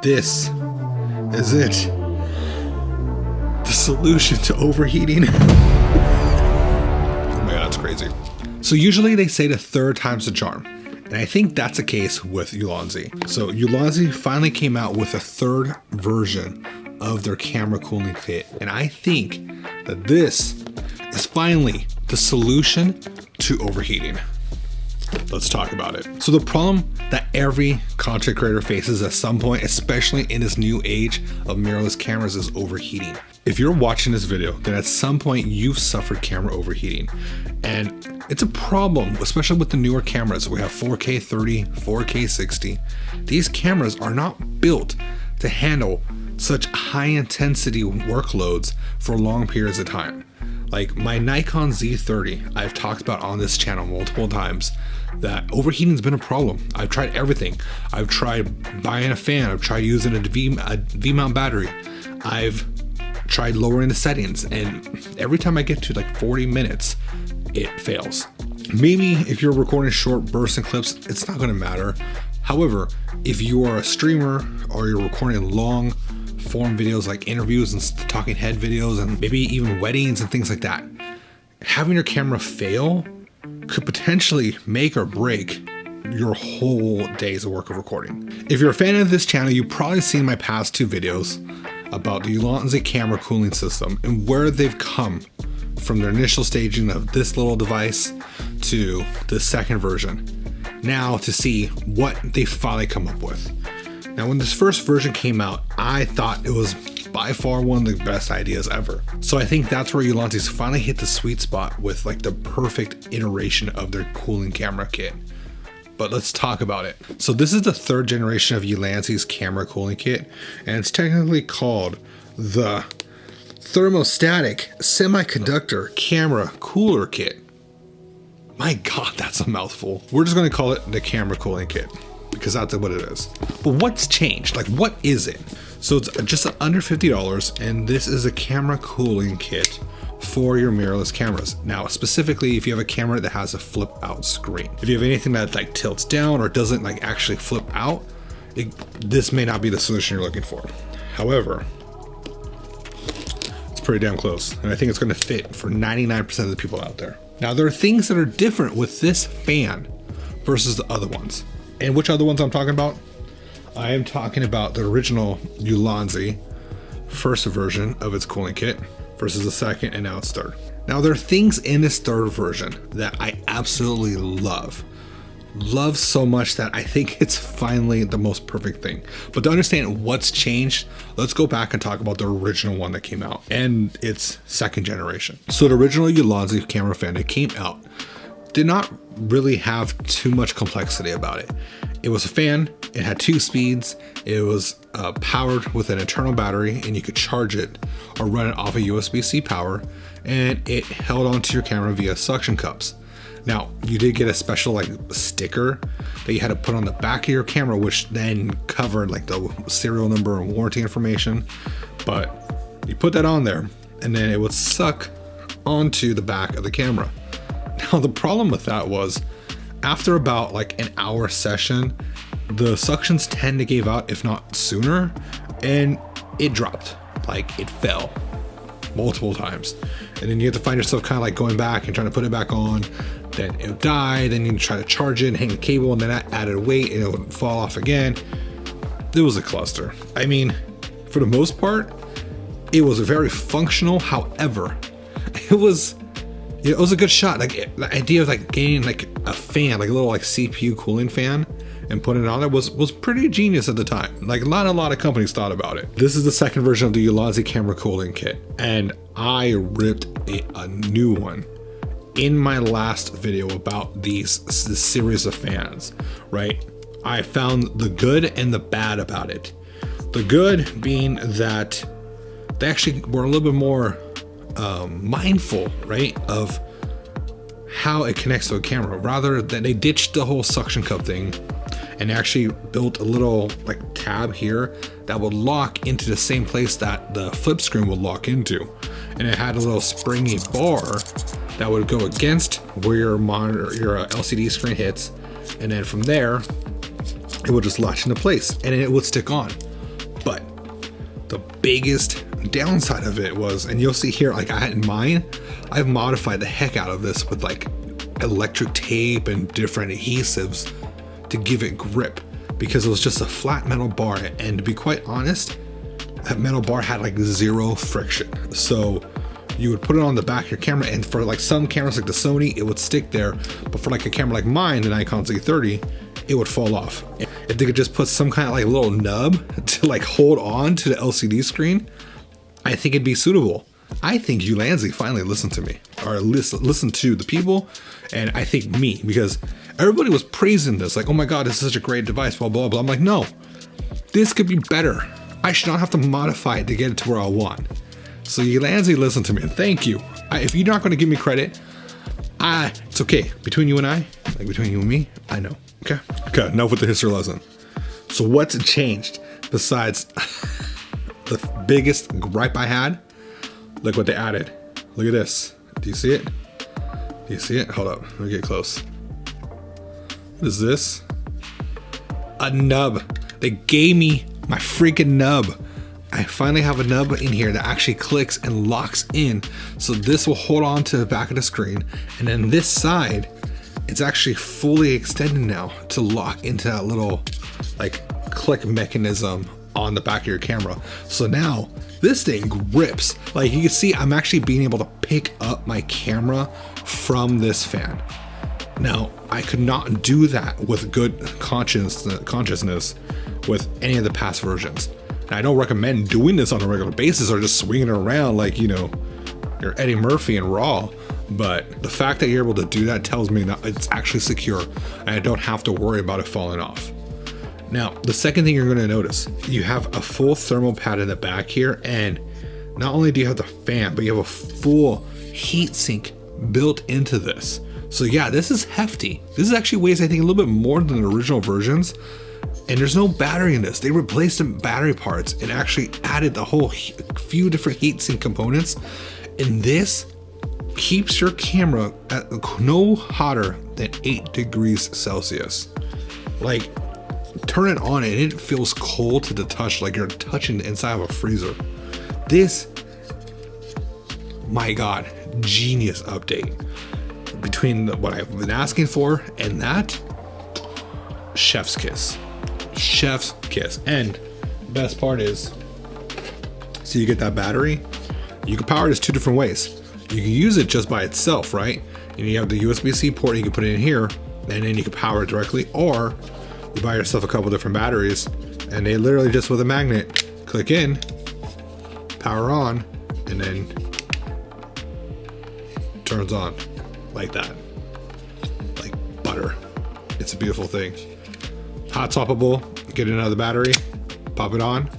This is it. The solution to overheating. Oh my god, that's crazy. So usually they say the third time's the charm. And I think that's the case with Ulanzi. So Ulanzi finally came out with a third version of their camera cooling kit. And I think that this is finally the solution to overheating. Let's talk about it. So the problem that every content creator faces at some point, especially in this new age of mirrorless cameras, is overheating. If you're watching this video, then at some point you've suffered camera overheating. And it's a problem, especially with the newer cameras. We have 4K 30, 4K 60. These cameras are not built to handle such high intensity workloads for long periods of time. Like my Nikon Z30, I've talked about on this channel multiple times that overheating has been a problem. I've tried everything. I've tried buying a fan. I've tried using a V-mount battery. I've tried lowering the settings, and every time I get to like 40 minutes, it fails. Maybe if you're recording short bursts and clips, it's not going to matter. However, if you are a streamer or you're recording long form videos like interviews and talking head videos and maybe even weddings and things like that, having your camera fail could potentially make or break your whole day's work of recording. If you're a fan of this channel, you've probably seen my past two videos about the Ulanzi camera cooling system and where they've come from their initial staging of this little device to the second version. Now to see what they finally come up with. Now, when this first version came out, I thought it was by far one of the best ideas ever. So I think that's where Ulanzi's finally hit the sweet spot with like the perfect iteration of their cooling camera kit. But let's talk about it. So this is the third generation of Ulanzi's camera cooling kit, and it's technically called the Thermostatic Semiconductor Camera Cooler Kit. My God, that's a mouthful. We're just gonna call it the camera cooling kit, because that's what it is. But what's changed? Like, what is it? So it's just under $50, and this is a camera cooling kit for your mirrorless cameras. Now, specifically, if you have a camera that has a flip out screen, if you have anything that like tilts down or doesn't like actually flip out, this may not be the solution you're looking for. However, it's pretty damn close, and I think it's going to fit for 99% of the people out there. Now, there are things that are different with this fan versus the other ones. And which other ones I'm talking about? I am talking about the original Ulanzi first version of its cooling kit versus the second, and now it's third. Now, there are things in this third version that I absolutely love so much that I think it's finally the most perfect thing. But to understand what's changed, let's go back and talk about the original one that came out and its second generation. So the original Ulanzi camera fan that came out did not really have too much complexity about it. It was a fan, it had 2 speeds, it was powered with an internal battery, and you could charge it or run it off a USB-C power, and it held onto your camera via suction cups. Now, you did get a special like sticker that you had to put on the back of your camera, which then covered like the serial number and warranty information, but you put that on there and then it would suck onto the back of the camera. Now, the problem with that was after about like an hour session, the suctions tend to give out, if not sooner, and it dropped, like it fell multiple times. And then you have to find yourself kind of like going back and trying to put it back on, then it would die, then you try to charge it and hang the cable, and then that added weight and it would fall off again. It was a cluster. I mean, for the most part, it was very functional. However, it was a good shot. Like the idea of like getting like a fan, like a little like CPU cooling fan, and putting it on there was pretty genius at the time. Like not a lot of companies thought about it. This is the second version of the Ulanzi camera cooling kit, and I ripped a new one in my last video about this series of fans, right? I found the good and the bad about it. The good being that they actually were a little bit more mindful, right, of how it connects to a camera, rather than they ditched the whole suction cup thing and actually built a little like tab here that would lock into the same place that the flip screen would lock into, and it had a little springy bar that would go against where your monitor, your LCD screen hits, and then from there it would just latch into place and it would stick on. The biggest downside of it was, and you'll see here, like I had in mine, I've modified the heck out of this with like electric tape and different adhesives to give it grip, because it was just a flat metal bar. And to be quite honest, that metal bar had like zero friction. So you would put it on the back of your camera, and for like some cameras like the Sony, it would stick there. But for like a camera like mine, the Nikon Z30, it would fall off. If they could just put some kind of like little nub to like hold on to the LCD screen, I think it'd be suitable. I think Ulanzi finally listened to me, or listen to the people, and I think me, because everybody was praising this, like, oh my God, this is such a great device, blah, blah, blah. I'm like, no, this could be better. I should not have to modify it to get it to where I want. So Ulanzi listened to me, and thank you. If you're not gonna give me credit, it's okay. Between you and I, like between you and me, I know, okay? Okay, enough with the history lesson. So what's changed besides the biggest gripe I had? Look what they added. Look at this. Do you see it? Do you see it? Hold up. Let me get close. What is this? A nub. They gave me my freaking nub. I finally have a nub in here that actually clicks and locks in. So this will hold on to the back of the screen. And then this side, it's actually fully extended now to lock into that little like click mechanism on the back of your camera. So now this thing grips. Like you can see, I'm actually being able to pick up my camera from this fan. Now, I could not do that with good consciousness with any of the past versions. And I don't recommend doing this on a regular basis or just swinging it around like, you know, you're Eddie Murphy in RAW. But the fact that you're able to do that tells me that it's actually secure and I don't have to worry about it falling off. Now, the second thing you're going to notice, you have a full thermal pad in the back here, and not only do you have the fan, but you have a full heat sink built into this. So yeah, this is hefty. This is actually weighs, I think, a little bit more than the original versions, and there's no battery in this. They replaced the battery parts and actually added the whole few different heat sink components, and this keeps your camera at no hotter than 8 degrees Celsius. Like, turn it on and it feels cold to the touch, like you're touching the inside of a freezer. This, my God, genius update. Between what I've been asking for and that, chef's kiss. Chef's kiss. And best part is, so you get that battery, you can power this 2 different ways. You can use it just by itself, right? And you have the USB-C port, you can put it in here, and then you can power it directly, or you buy yourself a couple different batteries, and they literally just with a magnet, click in, power on, and then turns on like that, like butter. It's a beautiful thing. Hot swappable, get another battery, pop it on,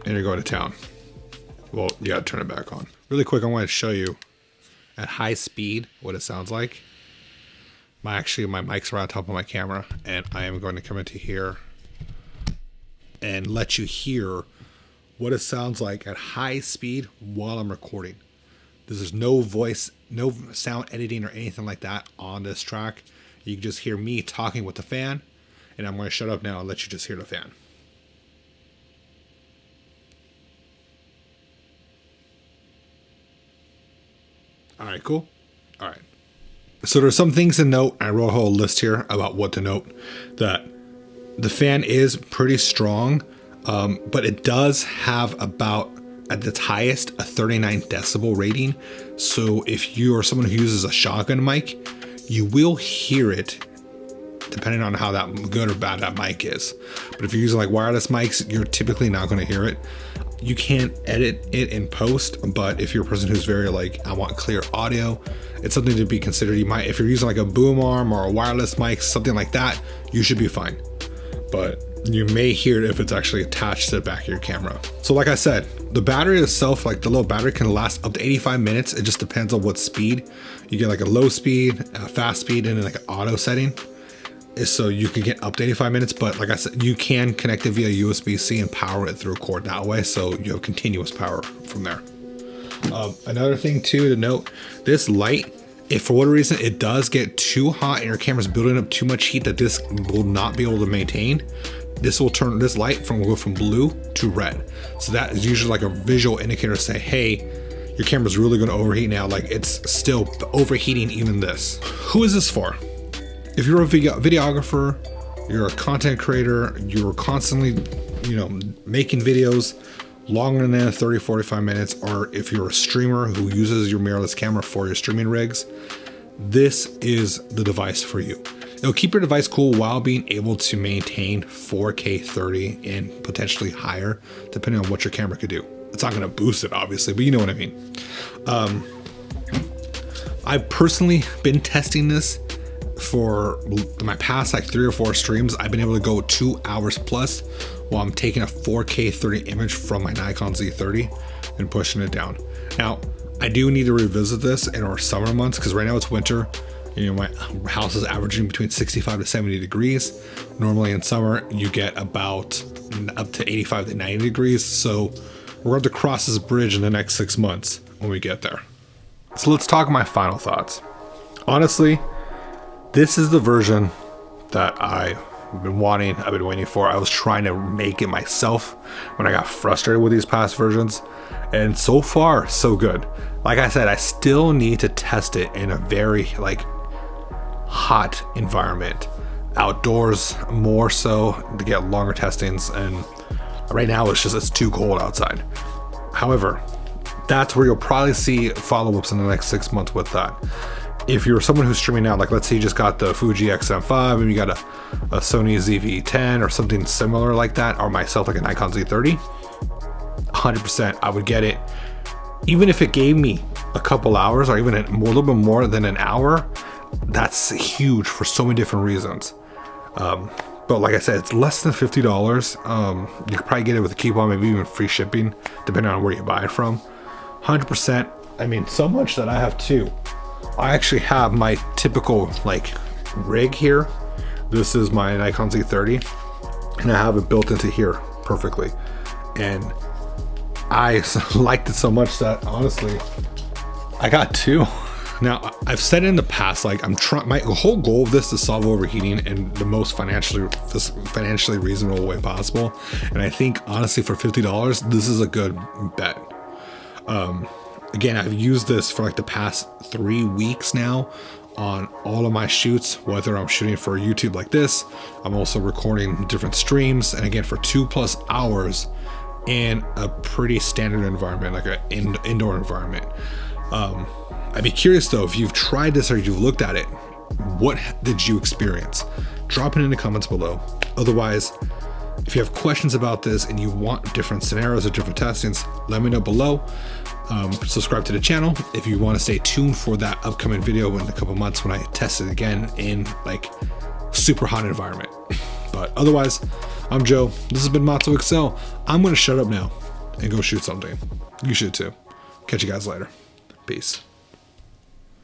and you're going to town. Well, you gotta turn it back on. Really quick, I want to show you at high speed what it sounds like. My mic's right on top of my camera, and I am going to come into here and let you hear what it sounds like at high speed while I'm recording. There's no voice, no sound editing or anything like that on this track. You can just hear me talking with the fan, and I'm going to shut up now and let you just hear the fan. All right, cool. All right. So there's some things to note. I wrote a whole list here about what to note. That the fan is pretty strong, but it does have about, at its highest, a 39 decibel rating. So if you are someone who uses a shotgun mic, you will hear it depending on how that good or bad that mic is. But if you're using like wireless mics, you're typically not going to hear it. You can't edit it in post, but if you're a person who's very like, I want clear audio, it's something to be considered. You might, if you're using like a boom arm or a wireless mic, something like that, you should be fine. But you may hear it if it's actually attached to the back of your camera. So like I said, the battery itself, like the little battery can last up to 85 minutes. It just depends on what speed. You get like a low speed, a fast speed, and then like an auto setting. So you can get up to 85 minutes, but like I said, you can connect it via USB-C and power it through a cord that way, so you have continuous power from there. Another thing too to note, this light, if for whatever reason it does get too hot and your camera's building up too much heat that this will not be able to maintain, this will turn this light will go from blue to red. So that is usually like a visual indicator to say, hey, your camera's really going to overheat now. Like it's still overheating even this. Who is this for? If you're a videographer, you're a content creator, you're constantly, making videos longer than 30, 45 minutes, or if you're a streamer who uses your mirrorless camera for your streaming rigs, this is the device for you. It'll keep your device cool while being able to maintain 4K 30 and potentially higher, depending on what your camera could do. It's not going to boost it, obviously, but you know what I mean. I've personally been testing this for my past like 3 or 4 streams. I've been able to go 2 hours plus while I'm taking a 4K 30 image from my Nikon Z30 and pushing it down. Now, I do need to revisit this in our summer months because right now it's winter. My house is averaging between 65 to 70 degrees. Normally in summer, you get about up to 85 to 90 degrees. So we're going to cross this bridge in the next 6 months when we get there. So let's talk my final thoughts. Honestly, this is the version that I've been wanting, I've been waiting for. I was trying to make it myself when I got frustrated with these past versions. And so far, so good. Like I said, I still need to test it in a very hot environment. Outdoors more so to get longer testings. And right now it's too cold outside. However, that's where you'll probably see follow-ups in the next 6 months with that. If you're someone who's streaming out, like let's say you just got the Fuji X-M5 and you got a Sony ZV-10 or something similar like that, or myself like a Nikon Z30, 100% I would get it. Even if it gave me a couple hours or even a little bit more than an hour, that's huge for so many different reasons. But like I said, it's less than $50. You could probably get it with a coupon, maybe even free shipping, depending on where you buy it from. 100%. I mean, so much that I have two. I actually have my typical rig here. This is my Nikon Z30 and I have it built into here perfectly. And I liked it so much that honestly, I got two. Now I've said in the past, I'm trying, my whole goal of this is to solve overheating in the most financially reasonable way possible. And I think honestly for $50, this is a good bet. Again, I've used this for the past 3 weeks now on all of my shoots, whether I'm shooting for YouTube like this, I'm also recording different streams, and again for 2+ hours in a pretty standard environment, like an indoor environment. I'd be curious though, if you've tried this or you've looked at it, what did you experience? Drop it in the comments below. Otherwise, if you have questions about this and you want different scenarios or different testings, let me know below. Subscribe to the channel if you want to stay tuned for that upcoming video in a couple months when I test it again in super hot environment. But otherwise, I'm Joe. This has been Matzo Excel. I'm going to shut up now and go shoot something. You should too. Catch you guys later. Peace.